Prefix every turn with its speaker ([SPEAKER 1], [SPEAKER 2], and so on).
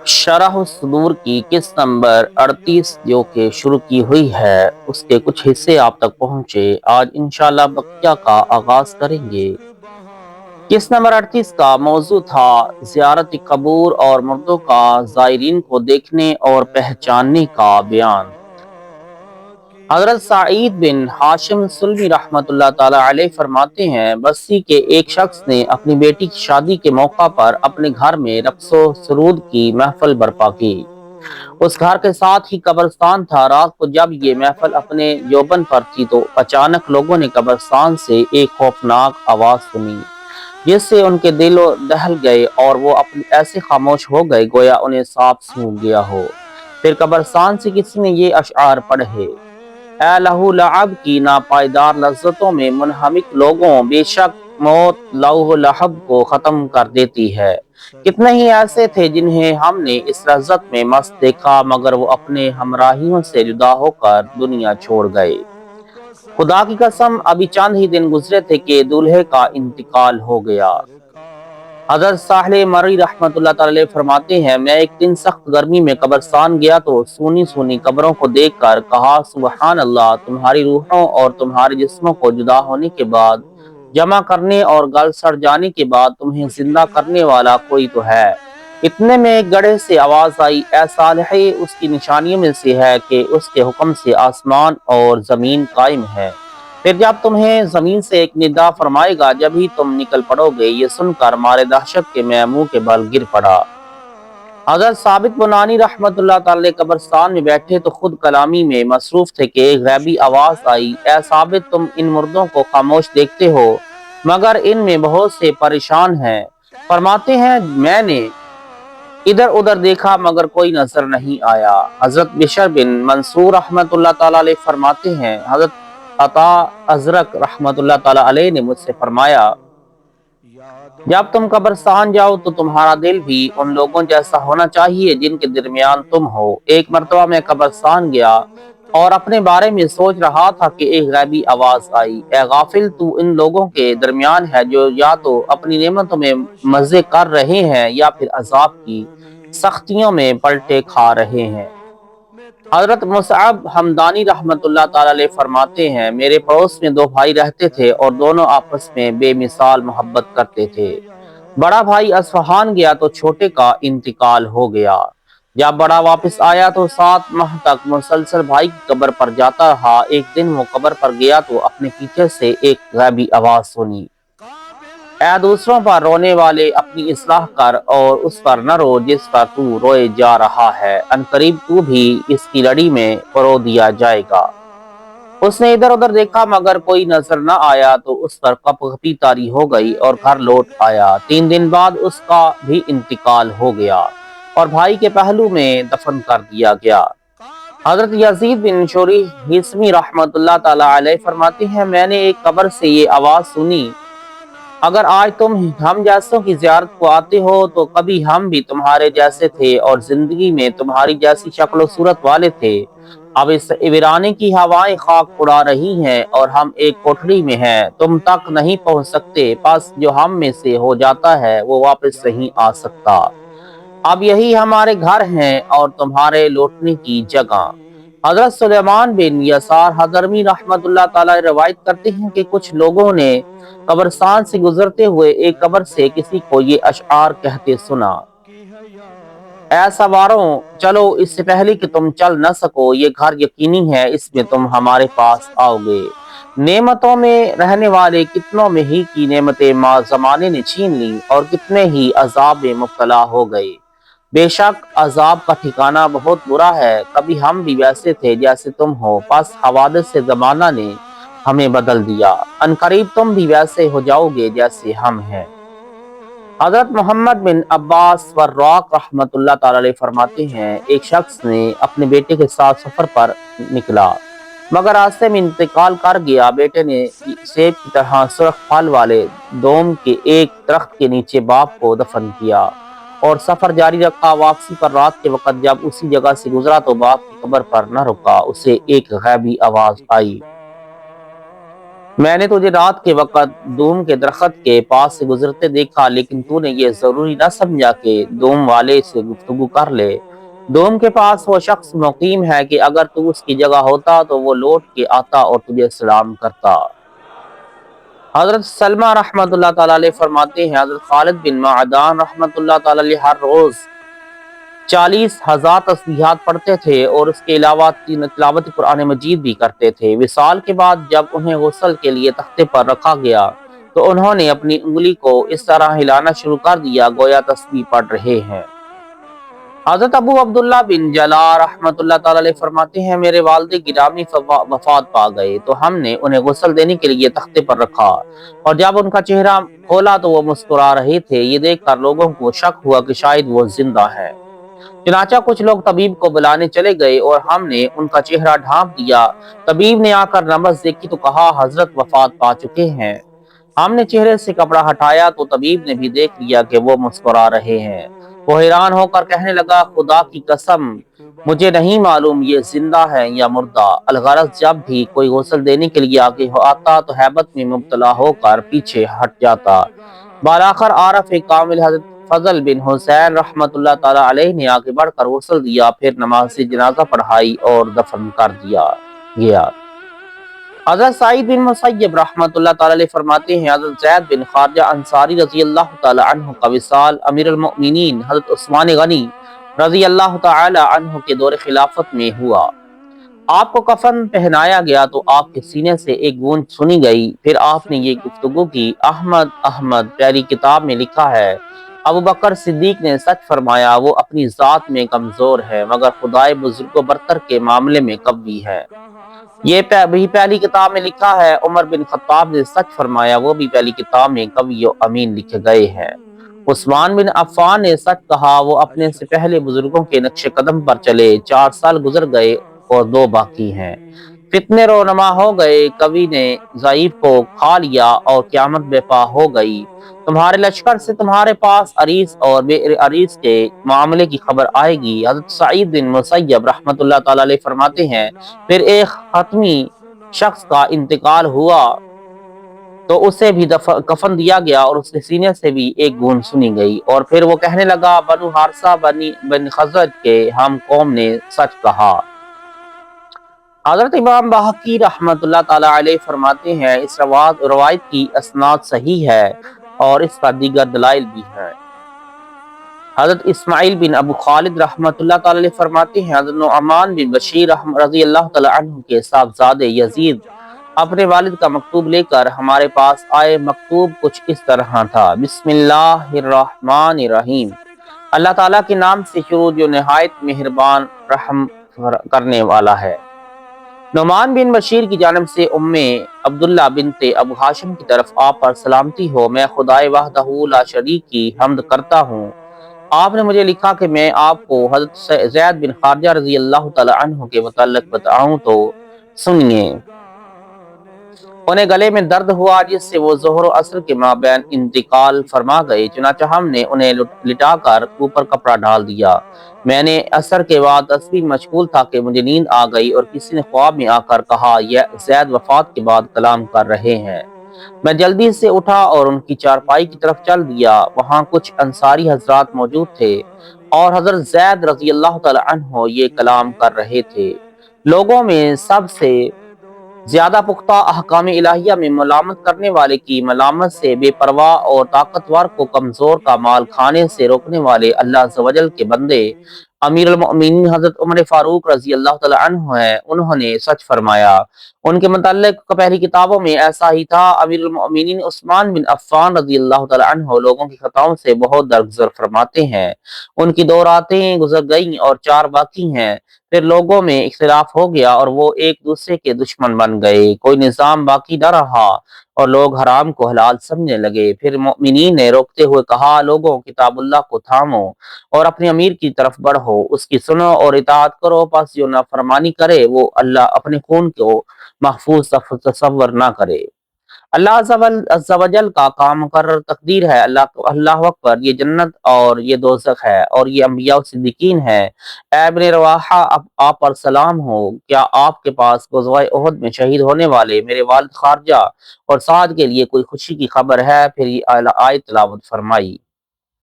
[SPEAKER 1] شرح الصدور کی قسط نمبر 38 جو کہ شروع کی ہوئی ہے، اس کے کچھ حصے آپ تک پہنچے۔ آج انشاءاللہ بقیہ کا آغاز کریں گے۔ قسط نمبر 38 کا موضوع تھا زیارت قبور اور مردوں کا زائرین کو دیکھنے اور پہچاننے کا بیان۔ حضرت سعید بن ہاشم سلمی رحمۃ اللہ تعالی علیہ فرماتے ہیں، بستی کے ایک شخص نے اپنی بیٹی کی شادی کے موقع پر اپنے گھر میں رقص و سرود کی محفل برپا کی۔ اس گھر کے ساتھ ہی قبرستان تھا۔ رات کو جب یہ محفل اپنے یوبن پر تھی تو اچانک لوگوں نے قبرستان سے ایک خوفناک آواز سنی، جس سے ان کے دل دہل گئے اور وہ ایسے خاموش ہو گئے گویا انہیں سانپ سونگھ گیا ہو۔ پھر قبرستان سے کسی نے یہ اشعار پڑھے: اے لہو لعب کی ناپائیدار لذتوں میں منہمک لوگوں، بے شک موت لوح و لہب کو ختم کر دیتی ہے۔ کتنے ہی ایسے تھے جنہیں ہم نے اس لذت میں مست دیکھا، مگر وہ اپنے ہمراہیوں سے جدا ہو کر دنیا چھوڑ گئے۔ خدا کی قسم ابھی چند ہی دن گزرے تھے کہ دولہے کا انتقال ہو گیا۔ حضرت صالح مری رحمۃ اللہ تعالی علیہ فرماتے ہیں، میں ایک دن سخت گرمی میں قبرستان گیا تو سونی سونی قبروں کو دیکھ کر کہا، سبحان اللہ، تمہاری روحوں اور تمہارے جسموں کو جدا ہونے کے بعد، جمع کرنے اور گل سڑ جانے کے بعد تمہیں زندہ کرنے والا کوئی تو ہے۔ اتنے میں ایک گڑھے سے آواز آئی، اے صالح، اس کی نشانیوں میں سے ہے کہ اس کے حکم سے آسمان اور زمین قائم ہے۔ پھر جب تمہیں زمین سے ایک ندا فرمائے گا، جب ہی تم نکل پڑو گے۔ یہ سن کر مارے دہشت کے میں منہ کے بل گر پڑا۔ حضرت ثابت بنانی رحمت اللہ تعالی قبرستان میں بیٹھے تو خود کلامی میں مصروف تھے کہ ایک غیبی آواز آئی، اے ثابت، تم ان مردوں کو خاموش دیکھتے ہو، مگر ان میں بہت سے پریشان ہیں۔ فرماتے ہیں، میں نے ادھر ادھر دیکھا مگر کوئی نظر نہیں آیا۔ حضرت بشر بن منصور رحمت اللہ تعالی علیہ فرماتے ہیں، حضرت عطا ازرق رحمت اللہ تعالی علیہ نے مجھ سے فرمایا، جب تم قبرستان جاؤ تو تمہارا دل بھی ان لوگوں جیسا ہونا چاہیے جن کے درمیان تم ہو۔ ایک مرتبہ میں قبرستان گیا اور اپنے بارے میں سوچ رہا تھا کہ ایک غیبی آواز آئی، اے غافل، تو ان لوگوں کے درمیان ہے جو یا تو اپنی نعمتوں میں مزے کر رہے ہیں یا پھر عذاب کی سختیوں میں پلٹے کھا رہے ہیں۔ حضرت مصعب حمدانی رحمت اللہ تعالی علیہ فرماتے ہیں، میرے پڑوس میں دو بھائی رہتے تھے اور دونوں آپس میں بے مثال محبت کرتے تھے۔ بڑا بھائی اصفہان گیا تو چھوٹے کا انتقال ہو گیا۔ جب بڑا واپس آیا تو 7 ماہ تک مسلسل بھائی کی قبر پر جاتا رہا۔ ایک دن وہ قبر پر گیا تو اپنے پیچھے سے ایک غیبی آواز سنی، اے دوسروں پر رونے والے، اپنی اصلاح کر اور اس پر نہ رو جس پر تو روئے جا رہا ہے، عنقریب تو بھی اس کی لڑی میں پرو دیا جائے گا۔ اس نے ادھر ادھر دیکھا مگر کوئی نظر نہ آیا تو اس پر کپ کپی طاری ہو گئی اور گھر لوٹ آیا۔ 3 دن بعد اس کا بھی انتقال ہو گیا اور بھائی کے پہلو میں دفن کر دیا گیا۔ حضرت یزید بن شوری ہیثمی رحمت اللہ تعالی علیہ فرماتے ہیں، میں نے ایک قبر سے یہ آواز سنی، اگر آج تم ہم جیسوں کی زیارت کو آتے ہو تو کبھی ہم بھی تمہارے جیسے تھے اور زندگی میں تمہاری جیسی شکل و صورت والے تھے۔ اب اس ویرانے کی ہوائیں خاک اڑا رہی ہیں اور ہم ایک کوٹھڑی میں ہیں، تم تک نہیں پہنچ سکتے، پس جو ہم میں سے ہو جاتا ہے وہ واپس نہیں آ سکتا۔ اب یہی ہمارے گھر ہیں اور تمہارے لوٹنے کی جگہ۔ حضرت سلیمان بن یسار حضرمی رحمت اللہ تعالی روایت کرتے ہیں کہ کچھ لوگوں نے قبرستان سے گزرتے ہوئے ایک قبر سے کسی کو یہ اشعار کہتے سنا، اے سواروں، چلو اس سے پہلے کہ تم چل نہ سکو، یہ گھر یقینی ہے اس میں تم ہمارے پاس آؤ گے۔ نعمتوں میں رہنے والے کتنوں میں ہی کی نعمتیں ماں زمانے نے چھین لی اور کتنے ہی عذاب میں مبتلا ہو گئے۔ بے شک عذاب کا ٹھکانہ بہت برا ہے۔ کبھی ہم بھی ویسے تھے جیسے تم ہو، پس حوادث سے زمانہ نے ہمیں بدل دیا، عنقریب تم بھی ویسے ہو جاؤ گے جیسے ہم ہیں۔ حضرت محمد بن عباس وراق رحمت اللہ تعالی علیہ فرماتے ہیں، ایک شخص نے اپنے بیٹے کے ساتھ سفر پر نکلا مگر راستے میں انتقال کر گیا۔ بیٹے نے سیب کی طرح سرخ پھل والے دوم کے ایک درخت کے نیچے باپ کو دفن کیا اور سفر جاری رکھا۔ واپسی پر رات کے وقت جب اسی جگہ سے گزرا تو باپ کی قبر پر نہ رکا، اسے ایک غیبی آواز آئی، میں نے تجھے رات کے وقت دوم کے درخت کے پاس سے گزرتے دیکھا، لیکن تو نے یہ ضروری نہ سمجھا کہ دوم والے سے گفتگو کر لے۔ دوم کے پاس وہ شخص مقیم ہے کہ اگر تو اس کی جگہ ہوتا تو وہ لوٹ کے آتا اور تجھے سلام کرتا۔ حضرت سلمہ رحمۃ اللہ تعالیٰ علیہ فرماتے ہیں، حضرت خالد بن معدان رحمۃ اللہ تعالیٰ علیہ ہر روز 40,000 تسبیحات پڑھتے تھے اور اس کے علاوہ تلاوت قرآن مجید بھی کرتے تھے۔ وصال کے بعد جب انہیں غسل کے لیے تختے پر رکھا گیا تو انہوں نے اپنی انگلی کو اس طرح ہلانا شروع کر دیا گویا تسبیح پڑھ رہے ہیں۔ حضرت ابو عبداللہ بن جلا رحمۃ اللہ تعالیٰ علیہ فرماتے ہیں، میرے والد گرامی وفات پا گئے تو ہم نے انہیں غسل دینے کے لیے تختے پر رکھا، اور جب ان کا چہرہ کھولا تو وہ مسکرا رہے تھے۔ یہ دیکھ کر لوگوں کو شک ہوا کہ شاید وہ زندہ ہے۔ چنانچہ کچھ لوگ طبیب کو بلانے چلے گئے اور ہم نے ان کا چہرہ ڈھانپ دیا۔ طبیب نے آ کر نبض دیکھی تو کہا حضرت وفات پا چکے ہیں۔ ہم نے چہرے سے کپڑا ہٹایا تو طبیب نے بھی دیکھ لیا کہ وہ مسکرا رہے ہیں۔ وہ حیران ہو کر کہنے لگا، خدا کی قسم مجھے نہیں معلوم یہ زندہ ہے یا مردہ۔ الغرض جب بھی کوئی غسل دینے کے لیے آگے آتا تو ہیبت میں مبتلا ہو کر پیچھے ہٹ جاتا۔ بالآخر عارف کامل حضرت فضل بن حسین رحمۃ اللہ تعالیٰ علیہ نے آگے بڑھ کر غسل دیا، پھر نماز جنازہ پڑھائی اور دفن کر دیا گیا۔ حضرت سعید بن مسیب رحمۃ اللہ تعالیٰ علیہ فرماتے ہیں، حضرت زید بن خارجہ انصاری رضی اللہ تعالیٰ عنہ کا وصال امیر المؤمنین حضرت عثمان غنی رضی اللہ تعالیٰ عنہ کے دور خلافت میں ہوا۔ آپ کو کفن پہنایا گیا تو آپ کے سینے سے ایک گونج سنی گئی، پھر آپ نے یہ گفتگو کی، احمد احمد پیاری کتاب میں لکھا ہے، ابو بکر صدیق نے سچ فرمایا، وہ اپنی ذات میں کمزور ہے مگر خدائے بزرگ و برتر کے معاملے میں قوی ہے۔ یہ بھی پہلی کتاب میں لکھا ہے، عمر بن خطاب نے سچ فرمایا، وہ بھی پہلی کتاب میں قوی و امین لکھے گئے ہیں۔ عثمان بن عفان نے سچ کہا، وہ اپنے سے پہلے بزرگوں کے نقش قدم پر چلے، 4 سال گزر گئے اور 2 باقی ہیں۔ فتنے رونما ہو گئے، کبھی نے ضعیف کو کھا لیا اور قیامت بے پا ہو گئی۔ تمہارے لشکر سے تمہارے پاس عریس اور بے عریس کے معاملے کی خبر آئے گی۔ حضرت سعید بن مسیب رحمۃ اللہ تعالیٰ علیہ فرماتے ہیں، پھر ایک حتمی شخص کا انتقال ہوا تو اسے بھی کفن دیا گیا اور اس کے سینے سے بھی ایک گونج سنی گئی، اور پھر وہ کہنے لگا، بنو حارثہ بن خزرج کے ہم قوم نے سچ کہا۔ حضرت امام بہقی رحمۃ اللہ تعالیٰ علیہ فرماتے ہیں، اس روایت کی اسناد صحیح ہے اور اس کا دیگر دلائل بھی ہیں۔ حضرت اسماعیل بن ابو خالد رحمۃ اللہ تعالیٰ علیہ فرماتے ہیں، حضرت نعمان بن بشیر رضی اللہ تعالیٰ عنہ کے صاحبزادے یزید اپنے والد کا مکتوب لے کر ہمارے پاس آئے۔ مکتوب کچھ اس طرح تھا، بسم اللہ الرحمن الرحیم، اللہ تعالیٰ کے نام سے شروع جو نہایت مہربان رحم کرنے والا ہے۔ نعمان بن بشیر کی جانب سے عبداللہ بنت ابو ہاشم کی طرف آپ پر سلامتی ہو، میں خدائے وحدہ لا شریک کی حمد کرتا ہوں۔ آپ نے مجھے لکھا کہ میں آپ کو حضرت زید بن خارجہ رضی اللہ تعالی عنہ کے متعلق بتاؤں تو سنیے۔ انہیں گلے میں درد ہوا جس سے وہ ظہر و عصر کے مابین انتقال فرما گئے، چنانچہ ہم نے انہیں لٹا کر اوپر کپڑا ڈال دیا۔ میں نے عصر کے بعد تسبیح مشغول تھا کہ مجھے نیند آ گئی اور کسی نے خواب میں آ کر کہا، یہ زید وفات کے بعد کلام کر رہے ہیں۔ میں جلدی سے اٹھا اور ان کی چارپائی کی طرف چل دیا، وہاں کچھ انصاری حضرات موجود تھے اور حضرت زید رضی اللہ تعالی عنہ یہ کلام کر رہے تھے۔ لوگوں میں سب سے زیادہ پختہ احکام الہیہ میں ملامت کرنے والے کی ملامت سے بے پرواہ اور طاقتور کو کمزور کا مال کھانے سے روکنے والے اللہ عز و جل کے بندے امیر المؤمنین حضرت عمر فاروق رضی اللہ تعالی عنہ ہیں۔ انہوں نے سچ فرمایا۔ ان کے متعلق پہلی کتابوں میں ایسا ہی تھا۔ امیر المؤمنین عثمان بن عفان رضی اللہ تعالی عنہ لوگوں کی خطاؤں سے بہت درگزر فرماتے ہیں۔ ان کی 2 راتیں گزر گئیں اور 4 باقی ہیں۔ پھر لوگوں میں اختلاف ہو گیا اور وہ ایک دوسرے کے دشمن بن گئے، کوئی نظام باقی نہ رہا اور لوگ حرام کو حلال سمجھنے لگے۔ پھر مؤمنین نے روکتے ہوئے کہا، لوگوں کتاب اللہ کو تھامو اور اپنے امیر کی طرف بڑھو، اس کی سنو اور اطاعت کرو، پس جو نافرمانی کرے وہ اللہ اپنے خون کو محفوظ تصور نہ کرے۔ اللہ عز و جل کا کام مقرر تقدیر ہے۔ اللہ اکبر، یہ جنت اور یہ دوزخ ہے اور یہ انبیاء و صدیقین ہے۔ اے ابن رواحہ، آپ پر سلام ہو، کیا آپ کے پاس غزوہ احد میں شہید ہونے والے میرے والد خارجہ اور سعد کے لیے کوئی خوشی کی خبر ہے؟ پھر یہ آیت تلاوت فرمائی۔